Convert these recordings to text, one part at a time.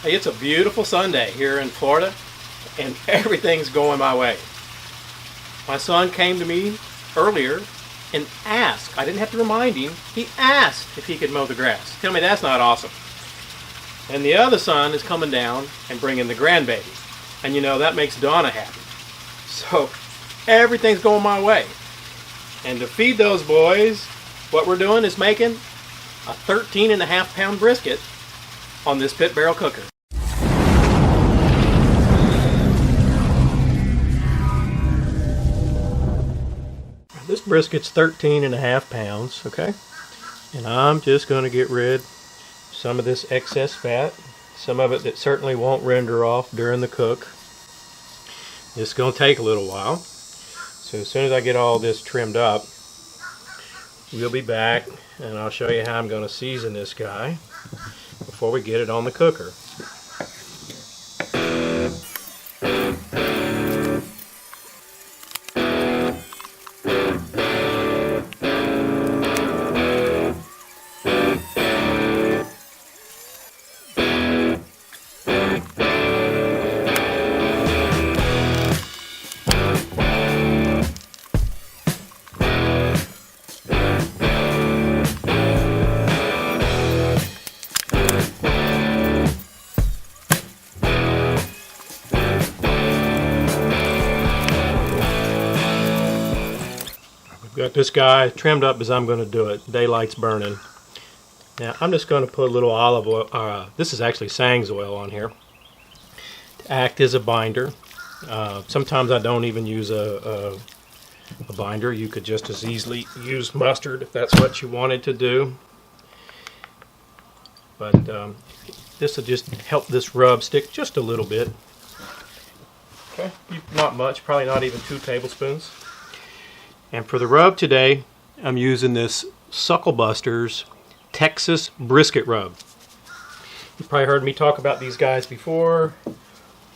Hey, it's a beautiful Sunday here in Florida, and everything's going my way. My son came to me earlier and asked, I didn't have to remind him, he asked if he could mow the grass. Tell me that's not awesome. And the other son is coming down and bringing the grandbaby. And you know, that makes Donna happy. So everything's going my way. And to feed those boys, what we're doing is making a 13.5-pound brisket on this pit barrel cooker. This brisket's 13.5 pounds, okay? And I'm just going to get rid of some of this excess fat, some of it that certainly won't render off during the cook. It's going to take a little while. So as soon as I get all this trimmed up, we'll be back and I'll show you how I'm going to season this guy before we get it on the cooker. Got this guy trimmed up as I'm going to do it. Daylight's burning. Now I'm just going to put a little olive oil, this is actually Tsangs Oil on here, to act as a binder. Sometimes I don't even use a binder. You could just as easily use mustard if that's what you wanted to do. But this will just help this rub stick just a little bit. Okay, not much, probably not even 2 tablespoons. And for the rub today, I'm using this Sucklebusters Texas Brisket Rub. You've probably heard me talk about these guys before.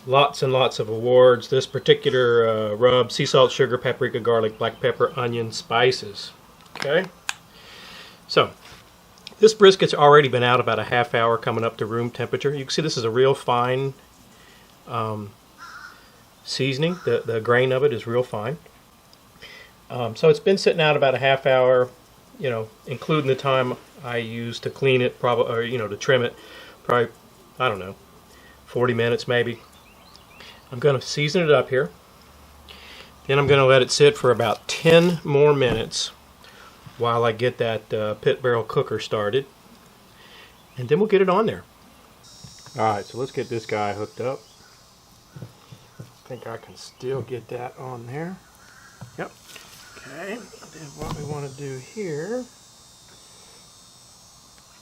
Lots and lots of awards. This particular rub, sea salt, sugar, paprika, garlic, black pepper, onion, spices. Okay? So, this brisket's already been out about a half hour, coming up to room temperature. You can see this is a real fine seasoning. The grain of it is real fine. So it's been sitting out about a half hour, you know, including the time I used to clean it, probably, or you know, to trim it, probably, I don't know, 40 minutes maybe. I'm going to season it up here. Then I'm going to let it sit for about 10 more minutes while I get that pit barrel cooker started, and then we'll get it on there. Alright, so let's get this guy hooked up. I think I can still get that on there. Yep. Okay, then what we want to do here,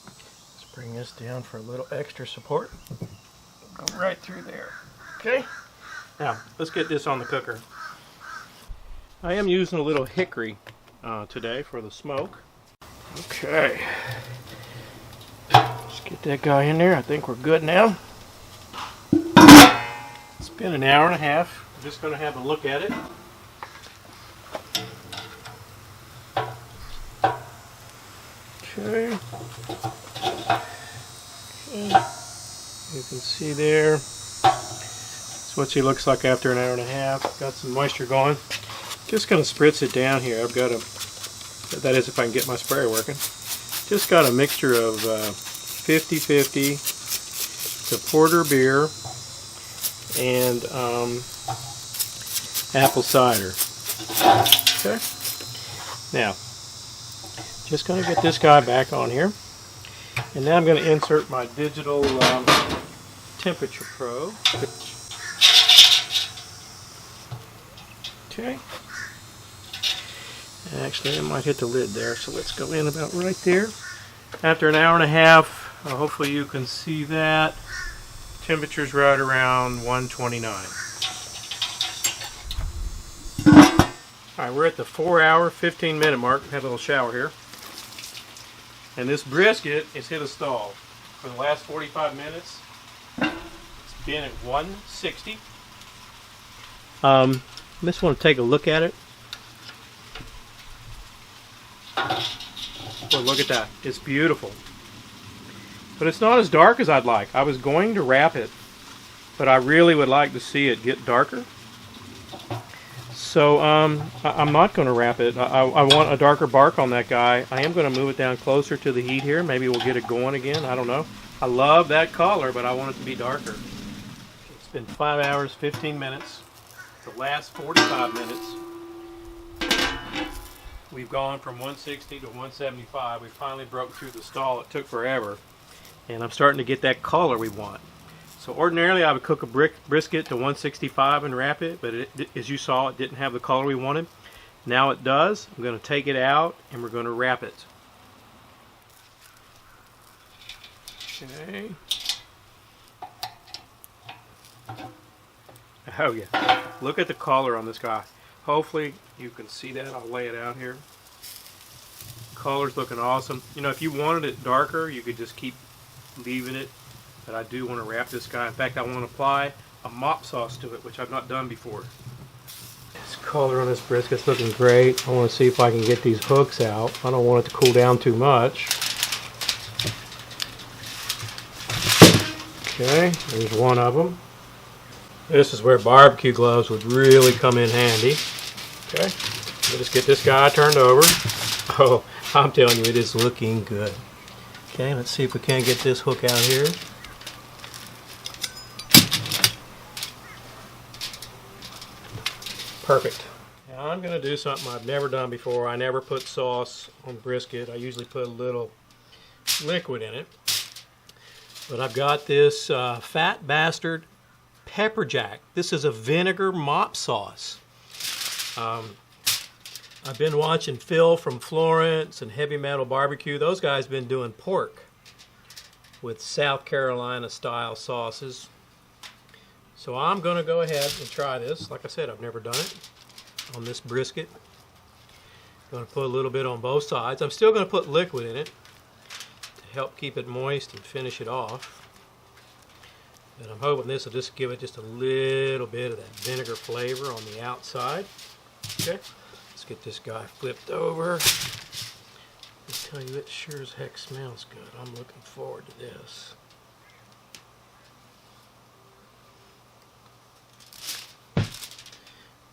let's bring this down for a little extra support. Go right through there. Okay, now let's get this on the cooker. I am using a little hickory today for the smoke. Okay, let's get that guy in there. I think we're good now. It's been an hour and a half. I'm just going to have a look at it. Okay. You can see there. That's what she looks like after an hour and a half. Got some moisture going. Just going to spritz it down here. I've got that is if I can get my sprayer working. Just got a mixture of 50-50 to porter beer and apple cider. Okay. Now, just going to get this guy back on here, and now I'm going to insert my digital temperature probe. Okay. Actually, I might hit the lid there, so let's go in about right there. After an hour and a half, hopefully you can see that. Temperature's right around 129. Alright, we're at the 4-hour, 15-minute mark. Had a little shower here. And this brisket has hit a stall. For the last 45 minutes, it's been at 160. I just want to take a look at it. Well, look at that. It's beautiful. but it's not as dark as I'd like. I was going to wrap it, but I really would like to see it get darker. So I'm not going to wrap it. I want a darker bark on that guy. I am going to move it down closer to the heat here. Maybe we'll get it going again. I don't know. I love that color, but I want it to be darker. It's been 5 hours, 15 minutes. The last 45 minutes, we've gone from 160 to 175. We finally broke through the stall. It took forever. And I'm starting to get that color we want. So ordinarily I would cook a brisket to 165 and wrap it, but as you saw, it didn't have the color we wanted. Now it does. I'm going to take it out and we're going to wrap it. Okay. Oh yeah. Look at the color on this guy. Hopefully you can see that. I'll lay it out here. Color's looking awesome. You know, if you wanted it darker, you could just keep leaving it. But I do want to wrap this guy. In fact, I want to apply a mop sauce to it, which I've not done before. This color on this brisket's looking great. I want to see if I can get these hooks out. I don't want it to cool down too much. Okay, there's one of them. This is where barbecue gloves would really come in handy. Okay, we'll just get this guy turned over. Oh, I'm telling you, it is looking good. Okay, let's see if we can't get this hook out here. Perfect. Now I'm going to do something I've never done before. I never put sauce on brisket. I usually put a little liquid in it. But I've got this Fat Bastard Pepperjack. This is a vinegar mop sauce. I've been watching Phil from Florence and Heavy Metal Barbecue. Those guys have been doing pork with South Carolina style sauces. So I'm going to go ahead and try this. Like I said, I've never done it on this brisket. Going to put a little bit on both sides. I'm still going to put liquid in it to help keep it moist and finish it off. And I'm hoping this will just give it just a little bit of that vinegar flavor on the outside. Okay, let's get this guy flipped over. I tell you, it sure as heck smells good. I'm looking forward to this.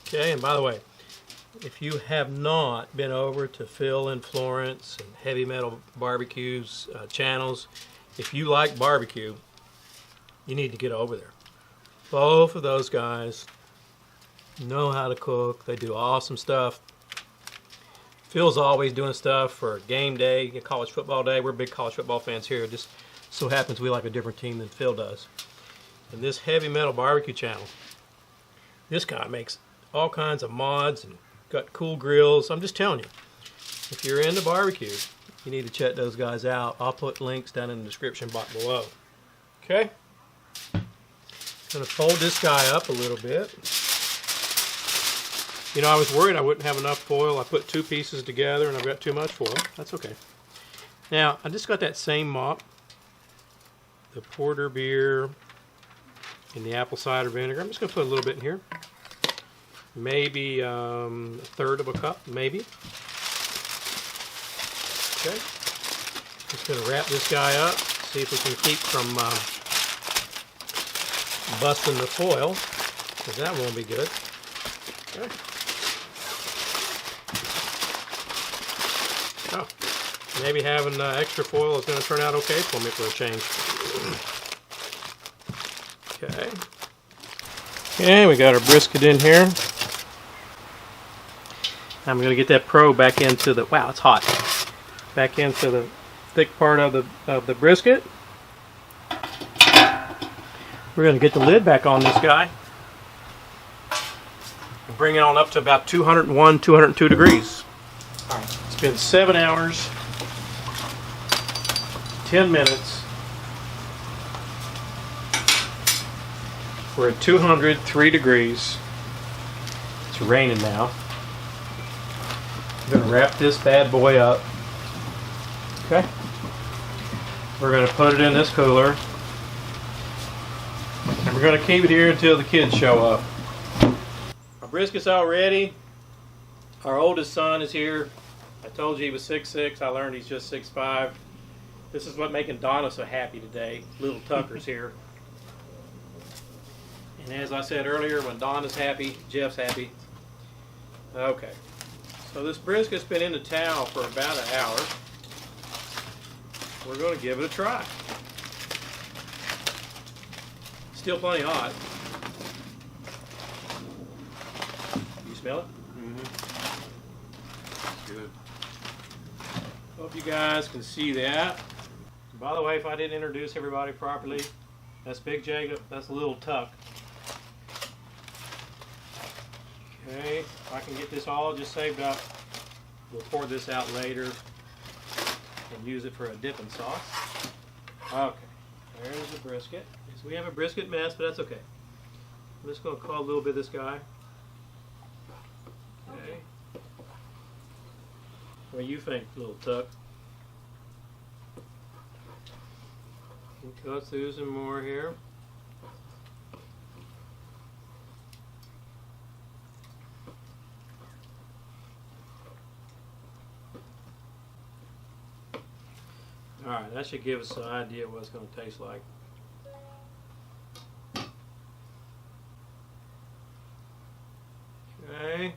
Okay, and by the way, if you have not been over to Phil in Florence and Heavy Metal Barbecue's channels, if you like barbecue, you need to get over there. Both of those guys know how to cook. They do awesome stuff. Phil's always doing stuff for game day, college football day. We're big college football fans here. It just so happens we like a different team than Phil does. And this Heavy Metal Barbecue channel, this guy makes all kinds of mods and got cool grills. I'm just telling you, if you're into barbecue, you need to check those guys out. I'll put links down in the description box below. Okay, gonna fold this guy up a little bit. You know, I was worried I wouldn't have enough foil. I put two pieces together and I've got too much foil. That's okay. Now I just got that same mop, the porter beer and the apple cider vinegar. I'm just gonna put a little bit in here. Maybe a third of a cup, maybe. Okay. Just going to wrap this guy up, see if we can keep from busting the foil, because that won't be good. Okay. Oh, maybe having extra foil is going to turn out okay for me for a change. Okay. Okay, we got our brisket in here. I'm going to get that probe back into the, wow, it's hot, back into the thick part of the brisket. We're going to get the lid back on this guy and bring it on up to about 201, 202 degrees. All right, it's been 7 hours, 10 minutes. We're at 203 degrees. It's raining now. I'm going to wrap this bad boy up. Okay. We're going to put it in this cooler. And we're going to keep it here until the kids show up. Our brisket's all ready. Our oldest son is here. I told you he was 6'6". I learned he's just 6'5". This is what making Donna so happy today. Little Tucker's here. And as I said earlier, when Donna's happy, Jeff's happy. Okay. So this brisket's been in the towel for about an hour. We're going to give it a try. Still plenty hot. You smell it? Mm-hmm. Good. Hope you guys can see that. By the way, if I didn't introduce everybody properly, that's Big Jacob, that's Little Tuck. Okay, if I can get this all just saved up, we'll pour this out later and use it for a dipping sauce. Okay, there's the brisket. So we have a brisket mess, but that's okay. I'm just going to call a little bit of this guy. Okay. What do you think, Little Tuck? We'll cut through some more here. Alright, that should give us an idea of what it's going to taste like. Okay.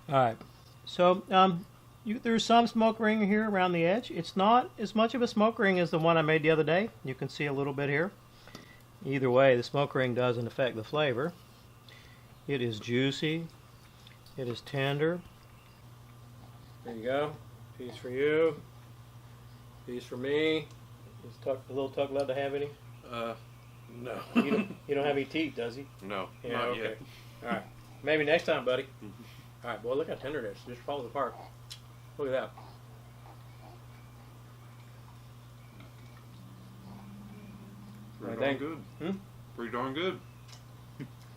Alright, so there's some smoke ring here around the edge. It's not as much of a smoke ring as the one I made the other day. You can see a little bit here. Either way, the smoke ring doesn't affect the flavor. It is juicy. It is tender. There you go. Piece for you. Piece for me. Is the Little Tuck allowed to have any? No. You don't have any teeth, does he? No, Yeah, not okay. yet. Alright. Maybe next time, buddy. Alright, boy, look how tender it is. It just falls apart. Look at that. Pretty darn good. Hmm? Pretty darn good.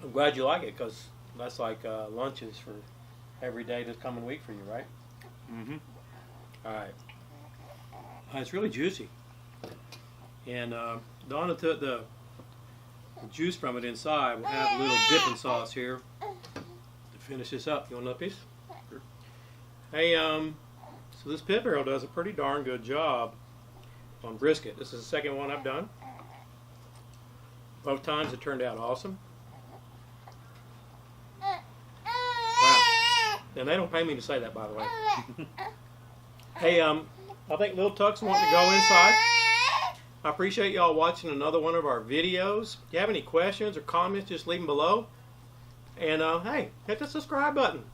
I'm glad you like it, because that's like lunches for every day this coming week for you, right? Mm-hmm. Alright. It's really juicy. And Donna took the juice from it inside. We'll have a little dipping sauce here to finish this up. You want another piece? Sure. Hey, so this pit barrel does a pretty darn good job on brisket. This is the second one I've done. Both times it turned out awesome. Wow. And they don't pay me to say that, by the way. Hey, I think Little Tuck's wanting to go inside. I appreciate y'all watching another one of our videos. If you have any questions or comments, just leave them below. And hey, hit the subscribe button.